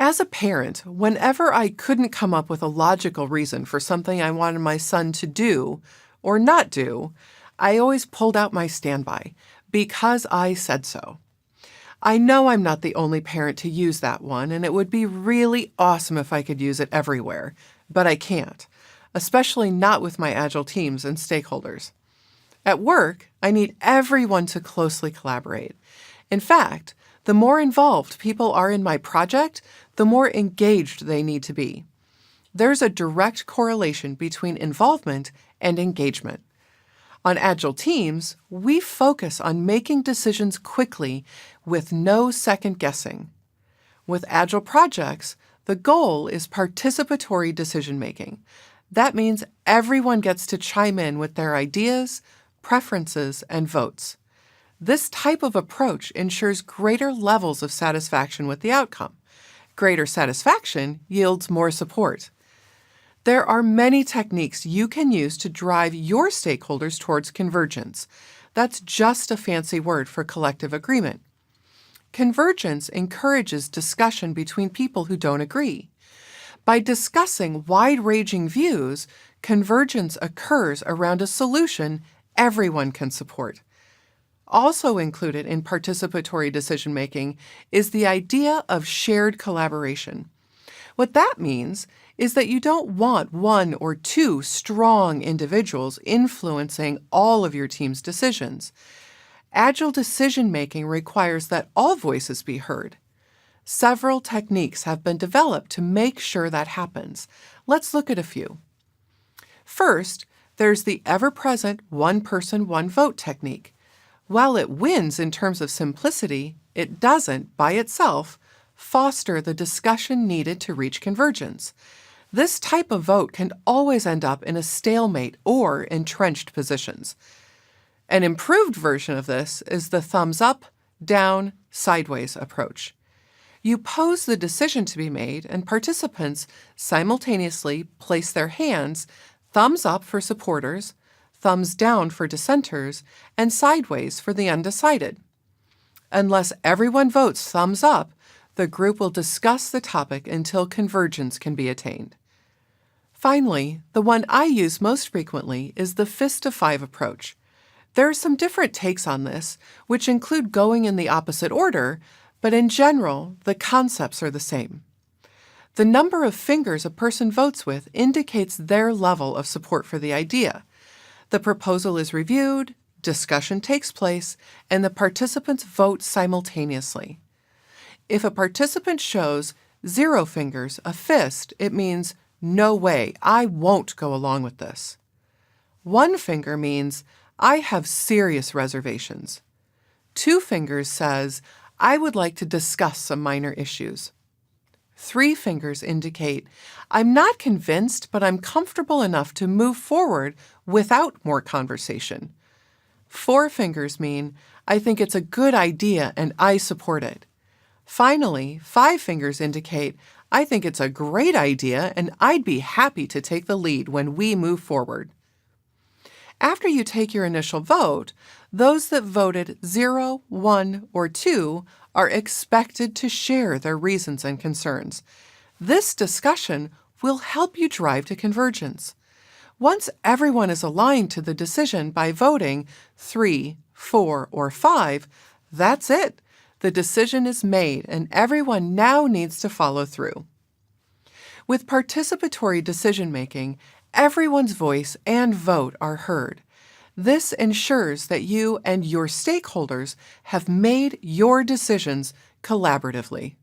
As a parent, whenever I couldn't come up with a logical reason for something I wanted my son to do or not do, I always pulled out my standby, because I said so. I know I'm not the only parent to use that one, and it would be really awesome if I could use it everywhere, but I can't, especially not with my Agile teams and stakeholders. At work, I need everyone to closely collaborate. In fact, the more involved people are in my project, the more engaged they need to be. There's a direct correlation between involvement and engagement. On Agile teams, we focus on making decisions quickly with no second guessing. With Agile projects, the goal is participatory decision-making. That means everyone gets to chime in with their ideas, preferences, and votes. This type of approach ensures greater levels of satisfaction with the outcome. Greater satisfaction yields more support. There are many techniques you can use to drive your stakeholders towards convergence. That's just a fancy word for collective agreement. Convergence encourages discussion between people who don't agree. By discussing wide-ranging views, convergence occurs around a solution everyone can support. Also included in participatory decision-making is the idea of shared collaboration. What that means is that you don't want one or two strong individuals influencing all of your team's decisions. Agile decision-making requires that all voices be heard. Several techniques have been developed to make sure that happens. Let's look at a few. First, there's the ever-present one-person, one-vote technique. While it wins in terms of simplicity, it doesn't, by itself, foster the discussion needed to reach convergence. This type of vote can always end up in a stalemate or entrenched positions. An improved version of this is the thumbs up, down, sideways approach. You pose the decision to be made, and participants simultaneously place their hands thumbs up for supporters, thumbs down for dissenters, and sideways for the undecided. Unless everyone votes thumbs up, the group will discuss the topic until convergence can be attained. Finally, the one I use most frequently is the fist of five approach. There are some different takes on this, which include going in the opposite order, but in general, the concepts are the same. The number of fingers a person votes with indicates their level of support for the idea. The proposal is reviewed, discussion takes place, and the participants vote simultaneously. If a participant shows 0 fingers, a fist, it means, no way, I won't go along with this. 1 finger means, I have serious reservations. 2 fingers says, I would like to discuss some minor issues. 3 fingers indicate, I'm not convinced, but I'm comfortable enough to move forward without more conversation. 4 fingers mean, I think it's a good idea and I support it. Finally, 5 fingers indicate, I think it's a great idea and I'd be happy to take the lead when we move forward. After you take your initial vote, those that voted 0, 1, or 2 are expected to share their reasons and concerns. This discussion will help you drive to convergence. Once everyone is aligned to the decision by voting 3, 4, or 5, that's it. The decision is made and everyone now needs to follow through. With participatory decision-making, everyone's voice and vote are heard. This ensures that you and your stakeholders have made your decisions collaboratively.